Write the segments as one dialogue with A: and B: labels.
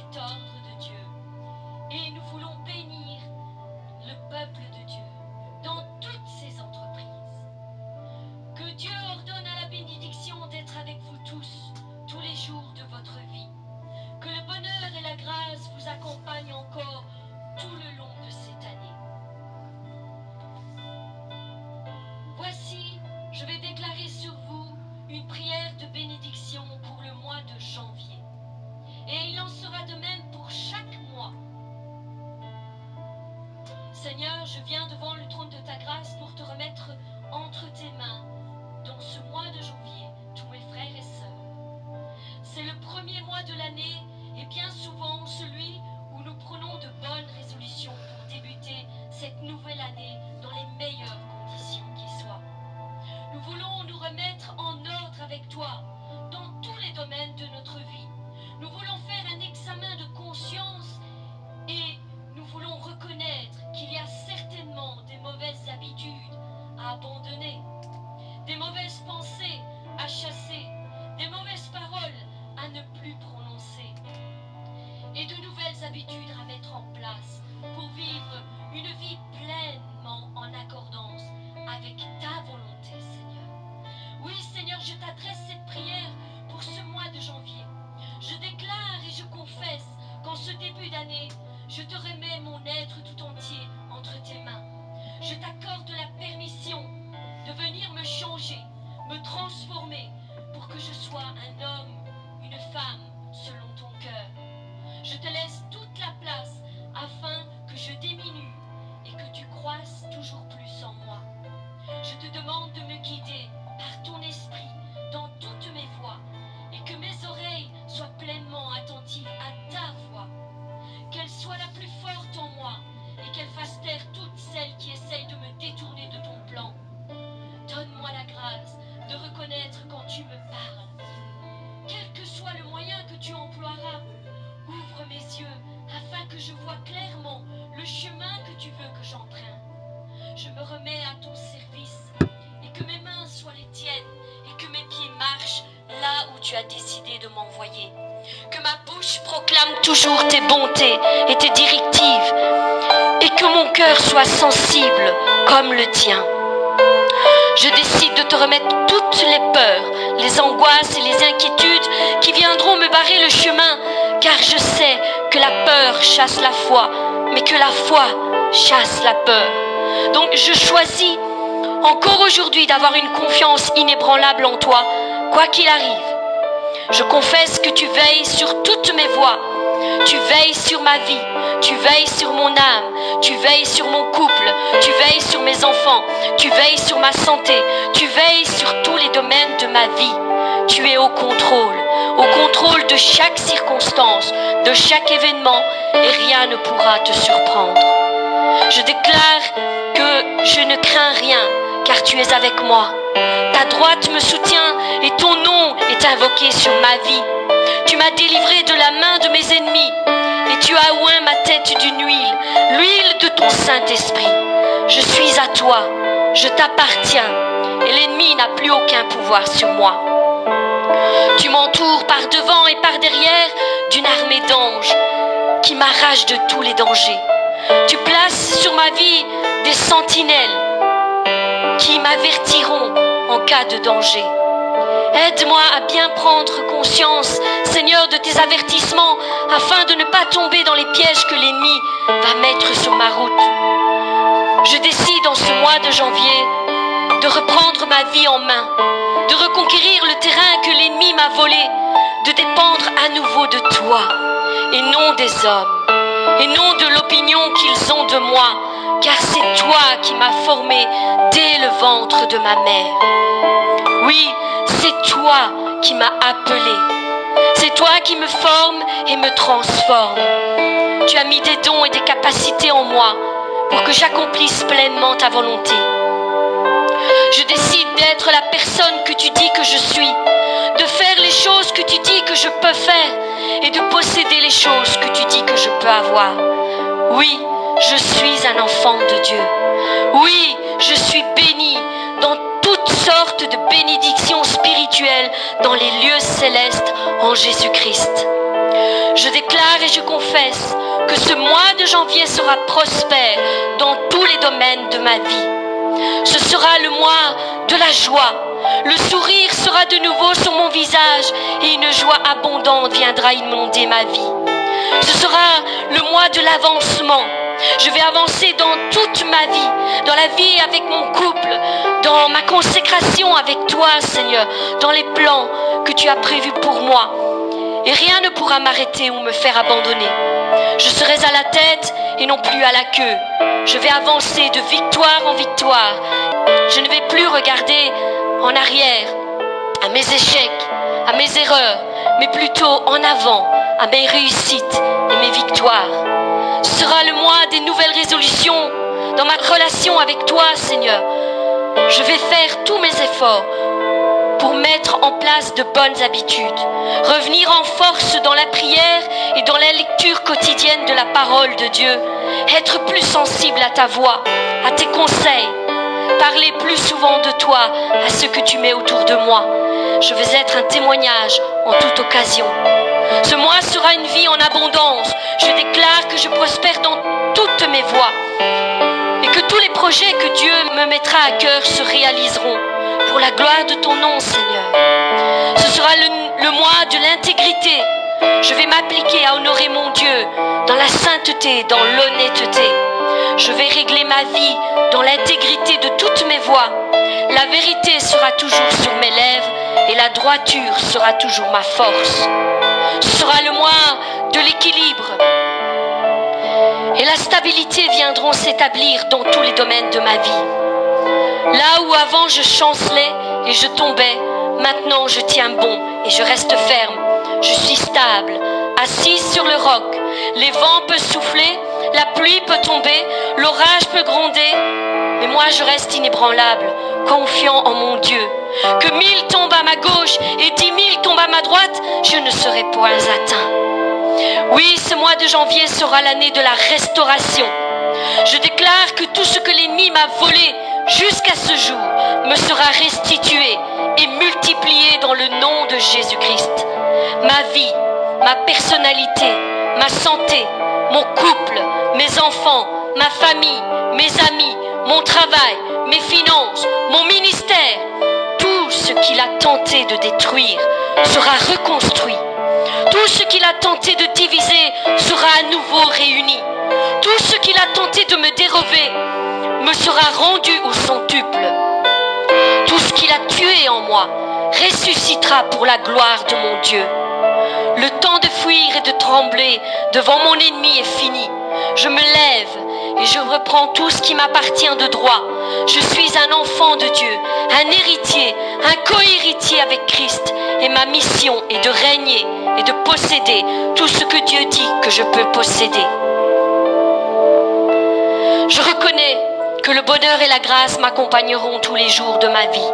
A: cet ordre de Dieu. Et nous voulons bénir le peuple de Dieu dans toutes ses entreprises. Que Dieu ordonne à la bénédiction d'être avec vous tous les jours de votre vie. Que le bonheur et la grâce vous accompagnent encore tout le long de cette année. Voici, je vais déclarer sur vous une prière de bénédiction pour le mois de janvier. Et il en sera de même pour chaque mois. Seigneur, je viens devant le trône de ta grâce pour te remettre entre tes mains, dans ce mois de janvier, tous mes frères et sœurs. C'est le premier mois de l'année et bien souvent celui où nous prenons de bonnes résolutions pour débuter cette nouvelle année dans les meilleures conditions qui soient. Nous voulons nous remettre en ordre avec toi dans tous les domaines de notre vie. Nous voulons faire un examen de conscience et nous voulons reconnaître qu'il y a certainement des mauvaises habitudes à abandonner, des mauvaises pensées à chasser, des mauvaises paroles à ne plus prononcer et de nouvelles habitudes à mettre en place pour vivre une vie pleinement en accordance avec ta volonté, Seigneur. Oui, Seigneur, je t'adresse cette prière pour ce mois de janvier. Je déclare et je confesse qu'en ce début d'année, je te remets mon être tout entier entre tes mains. Je t'accorde la permission de venir me changer, me transformer pour que je sois un homme, une femme selon ton cœur. Je te laisse toute la place afin que je diminue et que tu croisses toujours plus en moi. Je te demande de me guider par ton esprit dans toutes mes voies et que mes oreilles soient pleinement attentives à ta voix. Qu'elle soit la plus forte en moi et qu'elle fasse taire toutes celles qui essayent de me détourner de ton plan. Donne-moi la grâce de reconnaître quand tu me parles. Quel que soit le moyen que tu emploieras, ouvre mes yeux afin que je vois clairement le chemin que tu veux que j'emprunte. Je me remets à ton service et que mes mains soient les tiennes et que mes pieds marchent là où tu as décidé de m'envoyer. Que ma bouche proclame toujours tes bontés et tes directives et que mon cœur soit sensible comme le tien. Je décide de te remettre toutes les peurs, les angoisses et les inquiétudes qui viendront me barrer le chemin, car je sais que la peur chasse la foi, mais que la foi chasse la peur. Donc je choisis encore aujourd'hui d'avoir une confiance inébranlable en toi, quoi qu'il arrive. Je confesse que tu veilles sur toutes mes voies. Tu veilles sur ma vie, tu veilles sur mon âme, tu veilles sur mon couple, tu veilles sur mes enfants, tu veilles sur ma santé, tu veilles sur tous les domaines de ma vie. Tu es au contrôle de chaque circonstance, de chaque événement, et rien ne pourra te surprendre. Je déclare que je ne crains rien, car tu es avec moi. Ta droite me soutient et ton nom est invoqué sur ma vie. Tu m'as délivré de la main de mes ennemis et tu as oint ma tête d'une huile, l'huile de ton Saint-Esprit. Je suis à toi, je t'appartiens et l'ennemi n'a plus aucun pouvoir sur moi. Tu m'entoures par devant et par derrière d'une armée d'anges qui m'arrache de tous les dangers. Tu places sur ma vie des sentinelles qui m'avertiront en cas de danger. Aide-moi à bien prendre conscience, Seigneur, de tes avertissements afin de ne pas tomber dans les pièges que l'ennemi va mettre sur ma route. Je décide en ce mois de janvier de reprendre ma vie en main, de reconquérir le terrain que l'ennemi m'a volé, de dépendre à nouveau de toi et non des hommes, et non de l'opinion qu'ils ont de moi, car c'est toi qui m'as formé dès le ventre de ma mère. Oui, c'est toi qui m'as appelé. C'est toi qui me forme et me transforme. Tu as mis des dons et des capacités en moi pour que j'accomplisse pleinement ta volonté. Je décide d'être la personne que tu dis que je suis, de faire les choses que tu dis que je peux faire et de posséder les choses que tu dis que je peux avoir. Oui, je suis un enfant de Dieu. Oui, je suis béni dans toutes sortes de bénédictions spirituelles dans les lieux célestes en Jésus-Christ. Je déclare et je confesse que ce mois de janvier sera prospère dans tous les domaines de ma vie. Ce sera le mois de la joie. Le sourire sera de nouveau sur mon visage et une joie abondante viendra inonder ma vie. Ce sera le mois de l'avancement. Je vais avancer dans toute ma vie, dans la vie avec mon couple, dans ma consécration avec toi, Seigneur, dans les plans que tu as prévus pour moi. Et rien ne pourra m'arrêter ou me faire abandonner. Je serai à la tête et non plus à la queue. Je vais avancer de victoire en victoire. Je ne vais plus regarder en arrière à mes échecs, à mes erreurs, mais plutôt en avant à mes réussites et mes victoires. Ce sera le mois des nouvelles résolutions dans ma relation avec toi, Seigneur. Je vais faire tous mes efforts pour mettre en place de bonnes habitudes, revenir en force dans la prière et dans la lecture quotidienne de la parole de Dieu, être plus sensible à ta voix, à tes conseils, parler plus souvent de toi à ceux que tu mets autour de moi. Je veux être un témoignage en toute occasion. Ce mois sera une vie en abondance. Je déclare que je prospère dans toutes mes voies et que tous les projets que Dieu me mettra à cœur se réaliseront pour la gloire de ton nom, Seigneur. Ce sera le mois de l'intégrité. Je vais m'appliquer à honorer mon Dieu dans la sainteté, dans l'honnêteté. Je vais régler ma vie dans l'intégrité de toutes mes voies. La vérité sera toujours sur mes lèvres et la droiture sera toujours ma force. Ce sera le mois de l'équilibre. Et la stabilité viendront s'établir dans tous les domaines de ma vie. Là où avant je chancelais et je tombais, maintenant je tiens bon et je reste ferme. Je suis stable, assise sur le roc. Les vents peuvent souffler, la pluie peut tomber, l'orage peut gronder. Mais moi je reste inébranlable, confiant en mon Dieu. Que 1000 tombent à ma gauche et 10 000 tombent à ma droite, je ne serai point atteint. Oui, ce mois de janvier sera l'année de la restauration. Je déclare que tout ce que l'ennemi m'a volé jusqu'à ce jour me sera restitué et multiplié dans le nom de Jésus-Christ. Ma vie, ma personnalité, ma santé, mon couple, mes enfants, ma famille, mes amis, mon travail, mes finances, mon ministère, tout ce qu'il a tenté de détruire sera reconstruit. Tout ce qu'il a tenté de diviser sera à nouveau réuni. Tout ce qu'il a tenté de me dérober me sera rendu au centuple. Tout ce qu'il a tué en moi ressuscitera pour la gloire de mon Dieu. Le temps de fuir et de trembler devant mon ennemi est fini. Je me lève et je reprends tout ce qui m'appartient de droit. Je suis un enfant de Dieu, un héritier, un co-héritier avec Christ. Et ma mission est de régner et de posséder tout ce que Dieu dit que je peux posséder. Je reconnais que le bonheur et la grâce m'accompagneront tous les jours de ma vie.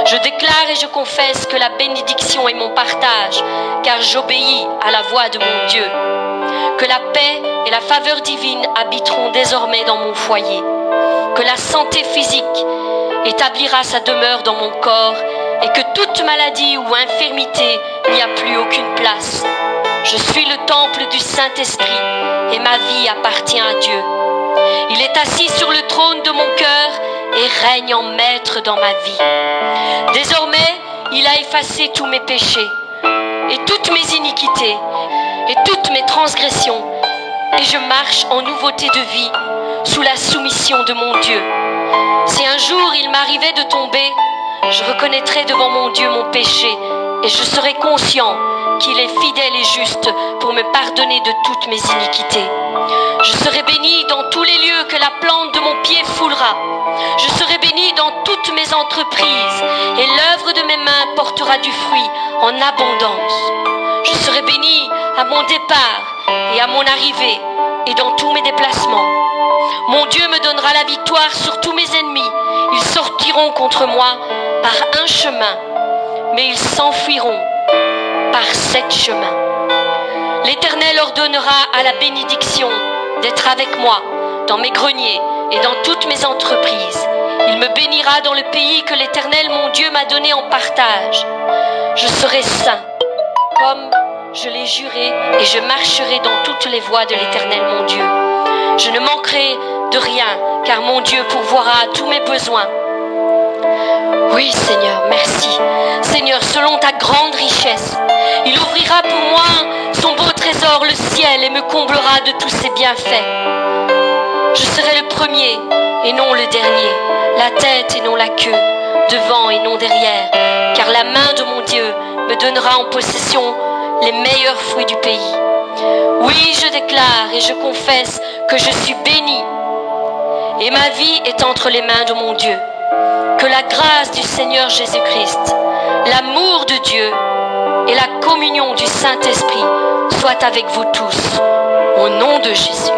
A: Je déclare et je confesse que la bénédiction est mon partage, car j'obéis à la voix de mon Dieu. Que la paix et la faveur divine habiteront désormais dans mon foyer. Que la santé physique établira sa demeure dans mon corps et que toute maladie ou infirmité n'y a plus aucune place. Je suis le temple du Saint-Esprit et ma vie appartient à Dieu. Il est assis sur le trône de mon cœur et règne en maître dans ma vie. Désormais, il a effacé tous mes péchés et toutes mes iniquités et toutes mes transgressions, et je marche en nouveauté de vie sous la soumission de mon Dieu. Si un jour il m'arrivait de tomber, je reconnaîtrai devant mon Dieu mon péché et je serai conscient qu'il est fidèle et juste pour me pardonner de toutes mes iniquités. Je serai béni dans tous les lieux que la plante de mon pied foulera. Je serai béni dans toutes mes entreprises et l'œuvre de mes mains portera du fruit en abondance. Je serai béni à mon départ et à mon arrivée et dans tous mes déplacements. Mon Dieu me donnera la victoire sur tous mes ennemis. Ils sortiront contre moi par un chemin, mais ils s'enfuiront par 7 chemins. L'Éternel ordonnera à la bénédiction d'être avec moi dans mes greniers et dans toutes mes entreprises. Il me bénira dans le pays que l'Éternel mon Dieu m'a donné en partage. Je serai saint, comme je l'ai juré, et je marcherai dans toutes les voies de l'Éternel mon Dieu. Je ne manquerai de rien, car mon Dieu pourvoira à tous mes besoins. Oui, Seigneur, merci. Seigneur, selon ta grande richesse, il ouvrira pour moi son beau trésor, le ciel, et me comblera de tous ses bienfaits. Je serai le premier et non le dernier, la tête et non la queue, devant et non derrière, car la main de mon Dieu me donnera en possession les meilleurs fruits du pays. Oui, je déclare et je confesse que je suis béni, et ma vie est entre les mains de mon Dieu. Que la grâce du Seigneur Jésus-Christ, l'amour de Dieu et la communion du Saint-Esprit soient avec vous tous, au nom de Jésus.